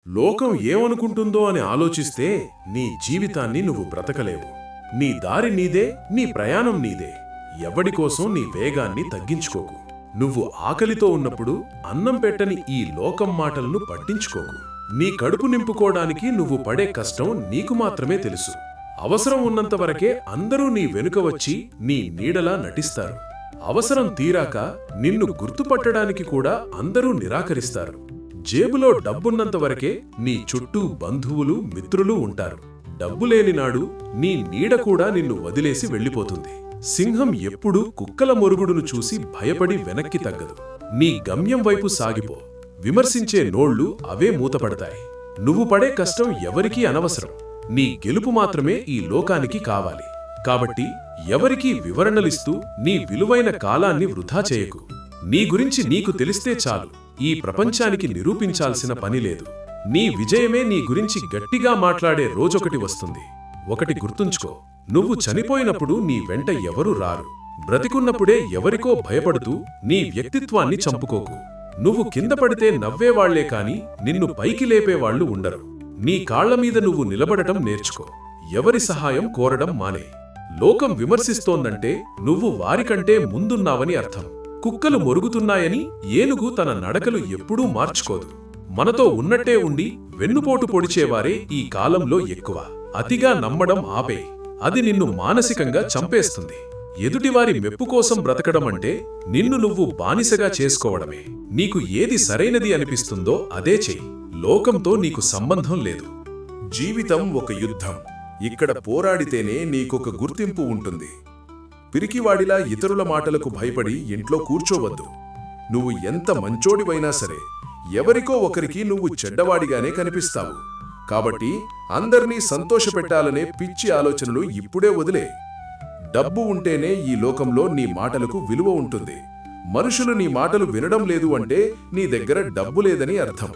లోకం ఏమనుకుంటుందో అని ఆలోచిస్తే నీ జీవితాన్ని నువ్వు బ్రతకలేవు. నీ దారి నీదే, నీ ప్రయాణం నీదే. ఎవడికోసం నీ వేగాన్ని తగ్గించుకోకు. నువ్వు ఆకలితో ఉన్నప్పుడు అన్నం పెట్టని ఈ లోకం మాటలను పట్టించుకోకు. నీ కడుపు నింపుకోవడానికి నువ్వు పడే కష్టం నీకు మాత్రమే తెలుసు. అవసరం ఉన్నంత వరకే అందరూ నీ వెనుక వచ్చి నీ నీడలా నటిస్తారు. అవసరం తీరాక నిన్ను గుర్తుపట్టడానికి కూడా అందరూ నిరాకరిస్తారు. జేబులో డబ్బున్నంత వరకే నీ చుట్టూ బంధువులు, మిత్రులు ఉంటారు. డబ్బు లేనినాడు నీ నీడ కూడా నిన్ను వదిలేసి వెళ్ళిపోతుంది. సింహం ఎప్పుడూ కుక్కల మొరుగుడును చూసి భయపడి వెనక్కి తగ్గదు. నీ గమ్యం వైపు సాగిపో. విమర్శించే నోళ్లు అవే మూతపడతాయి. నువ్వు పడే కష్టం ఎవరికీ అనవసరం. నీ గెలుపు మాత్రమే ఈ లోకానికి కావాలి. కాబట్టి ఎవరికీ వివరణలిస్తూ నీ విలువైన కాలాన్ని వృధా చేయకు. నీ గురించి నీకు తెలిస్తే చాలు. ఈ ప్రపంచానికి నిరూపించాల్సిన పని లేదు. నీ విజయమే నీ గురించి గట్టిగా మాట్లాడే రోజొకటి వస్తుంది. ఒకటి గుర్తుంచుకో, నువ్వు చనిపోయినప్పుడు నీ వెంట ఎవరూ రారు. బ్రతికున్నప్పుడే ఎవరికో భయపడుతూ నీ వ్యక్తిత్వాన్ని చంపుకోకు. నువ్వు కింద పడితే నవ్వేవాళ్లే కాని నిన్ను పైకి లేపేవాళ్లు ఉండరు. నీ కాళ్లమీద నువ్వు నిలబడటం నేర్చుకో. ఎవరి సహాయం కోరడం మానే. లోకం విమర్శిస్తోందంటే నువ్వు వారికంటే ముందున్నావని అర్థం. కుక్కలు మొరుగుతున్నాయని ఏనుగు తన నడకలు ఎప్పుడూ మార్చుకోదు. మనతో ఉన్నట్టే ఉండి వెన్నుపోటు పొడిచేవారే ఈ కాలంలో ఎక్కువ. అతిగా నమ్మడం ఆపే. అది నిన్ను మానసికంగా చంపేస్తుంది. ఎదుటివారి మెప్పు కోసం బ్రతకడం అంటే నిన్ను నువ్వు బానిసగా చేసుకోవడమే. నీకు ఏది సరైనది అనిపిస్తుందో అదే చెయ్యి. లోకంతో నీకు సంబంధం లేదు. జీవితం ఒక యుద్ధం. ఇక్కడ పోరాడితేనే నీకొక గుర్తింపు ఉంటుంది. పిరికివాడిలా ఇతరుల మాటలకు భయపడి ఇంట్లో కూర్చోవద్దు. నువ్వు ఎంత మంచోడివైనా సరే ఎవరికో ఒకరికి నువ్వు చెడ్డవాడిగానే కనిపిస్తావు. కాబట్టి అందర్నీ సంతోషపెట్టాలనే పిచ్చి ఆలోచనలు ఇప్పుడే వదిలే. డబ్బు ఉంటేనే ఈ లోకంలో నీ మాటలకు విలువ ఉంటుంది. మనుషులు నీ మాటలు వినడం లేదు అంటే నీ దగ్గర డబ్బు లేదని అర్థం.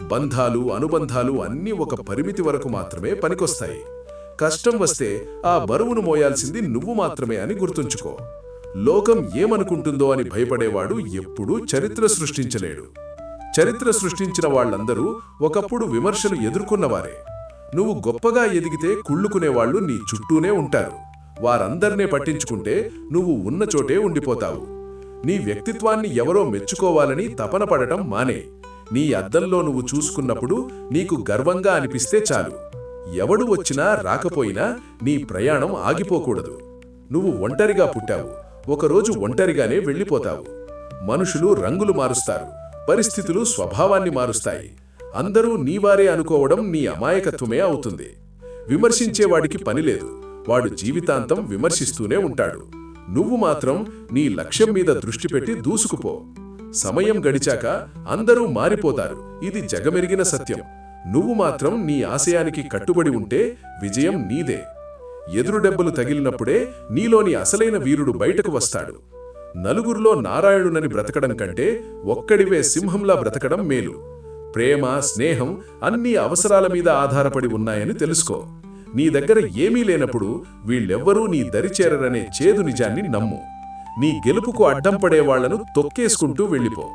బంధాలు, అనుబంధాలు అన్నీ ఒక పరిమితి వరకు మాత్రమే పనికొస్తాయి. కష్టం వస్తే ఆ బరువును మోయాల్సింది నువ్వు మాత్రమే అని గుర్తుంచుకో. లోకం ఏమనుకుంటుందో అని భయపడేవాడు ఎప్పుడూ చరిత్ర సృష్టించలేడు. చరిత్ర సృష్టించిన వాళ్లందరూ ఒకప్పుడు విమర్శలు ఎదుర్కొన్నవారే. నువ్వు గొప్పగా ఎదిగితే కుళ్ళుకునేవాళ్లు నీ చుట్టూనే ఉంటారు. వారందర్నే పట్టించుకుంటే నువ్వు ఉన్న చోటే ఉండిపోతావు. నీ వ్యక్తిత్వాన్ని ఎవరో మెచ్చుకోవాలని తపన పడటం మానే. నీ అద్దంలో నువ్వు చూసుకున్నప్పుడు నీకు గర్వంగా అనిపిస్తే చాలు. ఎవడు వచ్చినా రాకపోయినా నీ ప్రయాణం ఆగిపోకూడదు. నువ్వు ఒంటరిగా పుట్టావు, ఒకరోజు ఒంటరిగానే వెళ్ళిపోతావు. మనుషులు రంగులు మారుస్తారు, పరిస్థితులు స్వభావాన్ని మారుస్తాయి. అందరూ నీవారే అనుకోవడం నీ అమాయకత్వమే అవుతుంది. విమర్శించేవాడికి పనిలేదు. వాడు జీవితాంతం విమర్శిస్తూనే ఉంటాడు. నువ్వు మాత్రం నీ లక్ష్యం మీద దృష్టి పెట్టి దూసుకుపో. సమయం గడిచాక అందరూ మారిపోతారు. ఇది జగమెరిగిన సత్యం. నువ్వు మాత్రం నీ ఆశయానికి కట్టుబడి ఉంటే విజయం నీదే. ఎదురు దెబ్బలు తగిలినప్పుడే నీలోని అసలైన వీరుడు బయటకు వస్తాడు. నలుగురిలో నారాయణునని బ్రతకడం కంటే ఒక్కడివే సింహంలా బ్రతకడం మేలు. ప్రేమ, స్నేహం అన్నీ అవసరాల మీద ఆధారపడి ఉన్నాయని తెలుసుకో. నీ దగ్గర ఏమీ లేనప్పుడు వీళ్ళెవ్వరూ నీ దరిచేరరనే చేదు నిజాన్ని నమ్ము. నీ గెలుపుకు అడ్డం పడేవాళ్లను తొక్కేసుకుంటూ వెళ్ళిపో.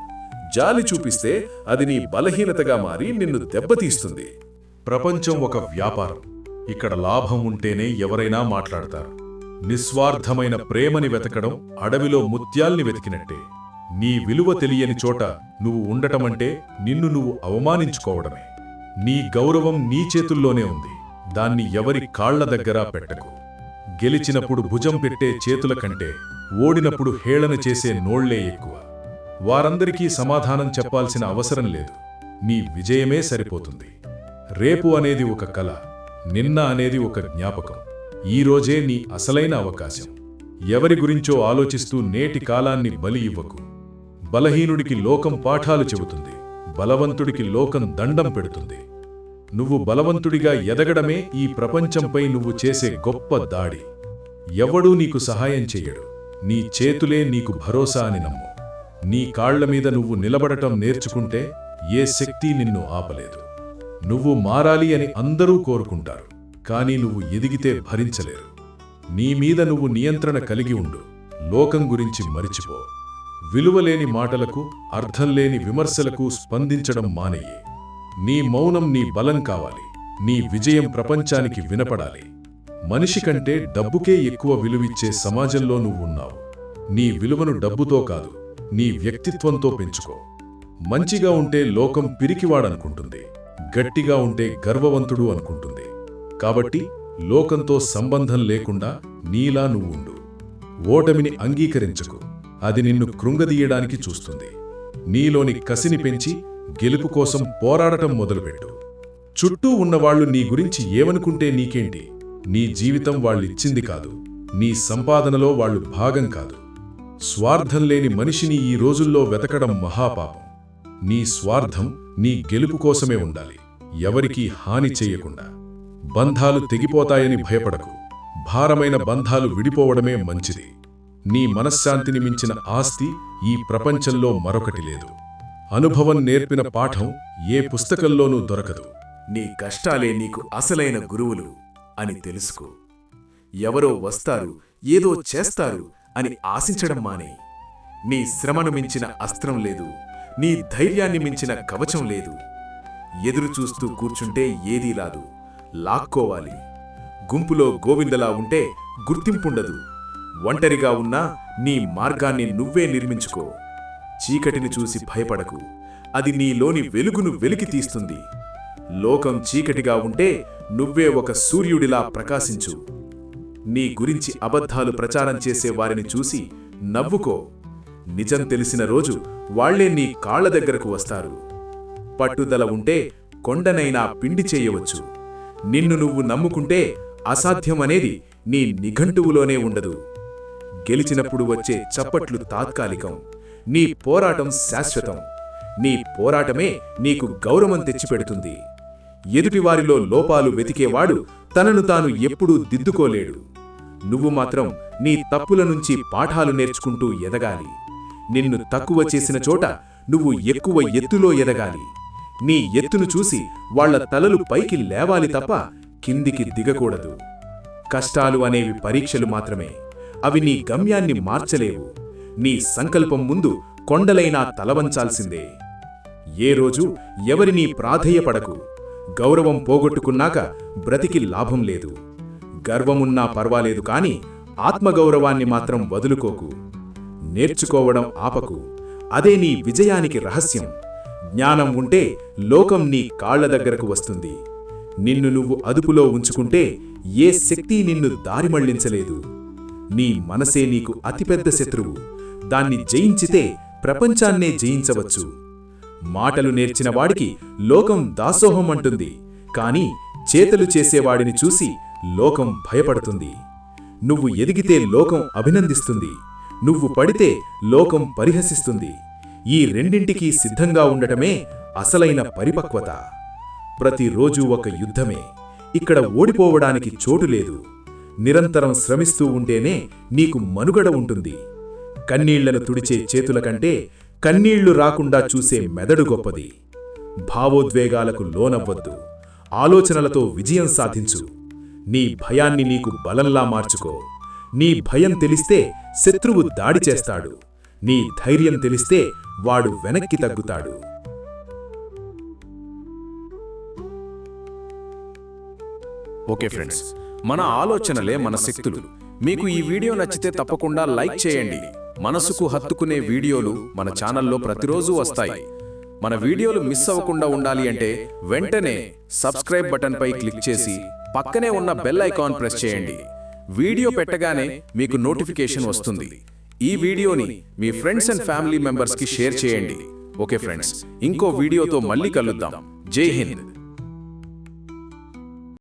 జాలి చూపిస్తే అది నీ బలహీనతగా మారి నిన్ను దెబ్బతీస్తుంది. ప్రపంచం ఒక వ్యాపారం. ఇక్కడ లాభం ఉంటేనే ఎవరైనా మాట్లాడతారు. నిస్వార్థమైన ప్రేమని వెతకడం అడవిలో ముత్యాల్ని వెతికినట్టే. నీ విలువ తెలియని చోట నువ్వు ఉండటమంటే నిన్ను నువ్వు అవమానించుకోవడమే. నీ గౌరవం నీ చేతుల్లోనే ఉంది. దాన్ని ఎవరి కాళ్ల దగ్గర పెట్టకు. గెలిచినప్పుడు భుజం పెట్టే చేతుల కంటే ఓడినప్పుడు హేళన చేసే నోళ్లే ఎక్కువ. వారందరికీ సమాధానం చెప్పాల్సిన అవసరం లేదు. నీ విజయమే సరిపోతుంది. రేపు అనేది ఒక కల, నిన్న అనేది ఒక జ్ఞాపకం. ఈరోజే నీ అసలైన అవకాశం. ఎవరి గురించో ఆలోచిస్తూ నేటి కాలాన్ని బలి ఇవ్వకు. బలహీనుడికి లోకం పాఠాలు చెబుతుంది, బలవంతుడికి లోకం దండం పెడుతుంది. నువ్వు బలవంతుడిగా ఎదగడమే ఈ ప్రపంచంపై నువ్వు చేసే గొప్ప దాడి. ఎవడూ నీకు సహాయం చెయ్యడు. నీ చేతులే నీకు భరోసా అని నమ్ము. నీ కాళ్లమీద నువ్వు నిలబడటం నేర్చుకుంటే ఏ శక్తి నిన్ను ఆపలేదు. నువ్వు మారాలి అని అందరూ కోరుకుంటారు, కానీ నువ్వు ఎదిగితే భరించలేరు. నీ మీద నువ్వు నియంత్రణ కలిగి ఉండు. లోకం గురించి మరిచిపో. విలువలేని మాటలకు, అర్థంలేని విమర్శలకు స్పందించడం మానేయి. నీ మౌనం నీ బలం కావాలి. నీ విజయం ప్రపంచానికి వినపడాలి. మనిషి కంటే డబ్బుకే ఎక్కువ విలువిచ్చే సమాజంలో నువ్వున్నావు. నీ విలువను డబ్బుతో కాదు, నీ వ్యక్తిత్వంతో పెంచుకో. మంచిగా ఉంటే లోకం పిరికివాడనుకుంటుంది, గట్టిగా ఉంటే గర్వవంతుడు అనుకుంటుంది. కాబట్టి లోకంతో సంబంధం లేకుండా నీలా నువ్వుండు. ఓటమిని అంగీకరించకు, అది నిన్ను కృంగదీయడానికి చూస్తుంది. నీలోని కసిని పెంచి గెలుపు కోసం పోరాడటం మొదలుపెట్టు. చుట్టూ ఉన్నవాళ్లు నీ గురించి ఏమనుకుంటే నీకేంటి? నీ జీవితం వాళ్ళిచ్చింది కాదు, నీ సంపాదనలో వాళ్ళు భాగం కాదు. స్వార్థం లేని మనిషిని ఈ రోజుల్లో వెతకడం మహాపాపం. నీ స్వార్థం నీ గెలుపు కోసమే ఉండాలి, ఎవరికీ హాని చెయ్యకుండా. బంధాలు తెగిపోతాయని భయపడకు, భారమైన బంధాలు విడిపోవడమే మంచిది. నీ మనశ్శాంతిని మించిన ఆస్తి ఈ ప్రపంచంలో మరొకటి లేదు. అనుభవం నేర్పిన పాఠం ఏ పుస్తకంలోనూ దొరకదు. నీ కష్టాలే నీకు అసలైన గురువులు అని తెలుసుకో. ఎవరో వస్తారు, ఏదో చేస్తారు అని ఆశించడం మానే. నీ శ్రమను మించిన అస్త్రం లేదు, నీ ధైర్యాన్ని మించిన కవచం లేదు. ఎదురు చూస్తూ కూర్చుంటే ఏదీ రాదు, లాక్కోవాలి. గుంపులో గోవిందలా ఉంటే గుర్తింపుండదు. ఒంటరిగా ఉన్నా నీ మార్గాన్ని నువ్వే నిర్మించుకో. చీకటిని చూసి భయపడకు, అది నీలోని వెలుగును వెలికి తీస్తుంది. లోకం చీకటిగా ఉంటే నువ్వే ఒక సూర్యుడిలా ప్రకాశించు. నీ గురించి అబద్ధాలు ప్రచారం చేసే వారిని చూసి నవ్వుకో. నిజం తెలిసిన రోజు వాళ్లే నీ కాళ్ల దగ్గరకు వస్తారు. పట్టుదల ఉంటే కొండనైనా పిండి చేయవచ్చు. నిన్ను నువ్వు నమ్ముకుంటే అసాధ్యమనేది నీ నిఘంటువులోనే ఉండదు. గెలిచినప్పుడు వచ్చే చప్పట్లు తాత్కాలికం, నీ పోరాటం శాశ్వతం. నీ పోరాటమే నీకు గౌరవం తెచ్చిపెడుతుంది. ఎదుటివారిలో లోపాలు వెతికేవాడు తనను తాను ఎప్పుడూ దిద్దుకోలేడు. నువ్వు మాత్రం నీ తప్పుల నుంచి పాఠాలు నేర్చుకుంటూ ఎదగాలి. నిన్ను తక్కువ చేసిన చోట నువ్వు ఎక్కువ ఎత్తులో ఎదగాలి. నీ ఎత్తును చూసి వాళ్ల తలలు పైకి లేవాలి తప్ప కిందికి దిగకూడదు. కష్టాలు అనేవి పరీక్షలు మాత్రమే, అవి నీ గమ్యాన్ని మార్చలేవు. నీ సంకల్పం ముందు కొండలైనా తలవంచాల్సిందే. ఏ రోజు ఎవరినీ ప్రాధేయపడకు. గౌరవం పోగొట్టుకున్నాక బ్రతికి లాభం లేదు. గర్వమున్నా పర్వాలేదు కాని ఆత్మగౌరవాన్ని మాత్రం వదులుకోకు. నేర్చుకోవడం ఆపకు, అదే నీ విజయానికి రహస్యం. జ్ఞానం ఉంటే లోకం నీ కాళ్ల దగ్గరకు వస్తుంది. నిన్ను నువ్వు అదుపులో ఉంచుకుంటే ఏ శక్తి నిన్ను దారిమళ్లించలేదు. నీ మనసే నీకు అతిపెద్ద శత్రువు. దాన్ని జయించితే ప్రపంచాన్నే జయించవచ్చు. మాటలు నేర్చిన వాడికి లోకం దాసోహం అంటుంది, కాని చేతలు చేసేవాడిని చూసి లోకం భయపడుతుంది. నువ్వు ఎదిగితే లోకం అభినందిస్తుంది, నువ్వు పడితే లోకం పరిహసిస్తుంది. ఈ రెండింటికీ సిద్ధంగా ఉండటమే అసలైన పరిపక్వత. ప్రతిరోజూ ఒక యుద్ధమే, ఇక్కడ ఓడిపోవడానికి చోటు లేదు. నిరంతరం శ్రమిస్తూ ఉంటేనే నీకు మనుగడ ఉంటుంది. కన్నీళ్లను తుడిచే చేతుల కంటే కన్నీళ్లు రాకుండా చూసే మెదడు గొప్పది. భావోద్వేగాలకు లోనవ్వద్దు, ఆలోచనలతో విజయం సాధించు. నీ భయాన్ని నీకు బలంలా మార్చుకో. నీ భయం తెలిస్తే శత్రువు దాడి చేస్తాడు, నీ ధైర్యం తెలిస్తే వాడు వెనక్కి తగ్గుతాడు. ఓకే ఫ్రెండ్స్, మన ఆలోచనలే మన శక్తులు. మీకు ఈ వీడియో నచ్చితే తప్పకుండా లైక్ చేయండి. మనసుకు హత్తుకునే వీడియోలు మన ఛానల్లో ప్రతిరోజు వస్తాయి. మన వీడియోలు మిస్ అవ్వకుండా ఉండాలి అంటే వెంటనే సబ్స్క్రైబ్ బటన్ పై క్లిక్ చేసి పక్కనే ఉన్న బెల్ ఐకాన్ ప్రెస్ చేయండి. వీడియో పెట్టగానే మీకు నోటిఫికేషన్ వస్తుంది. ఈ వీడియోని మీ ఫ్రెండ్స్ అండ్ ఫ్యామిలీ మెంబర్స్కి షేర్ చేయండి. ఓకే ఫ్రెండ్స్, ఇంకో వీడియోతో మళ్ళీ కలుద్దాం. జై హింద్.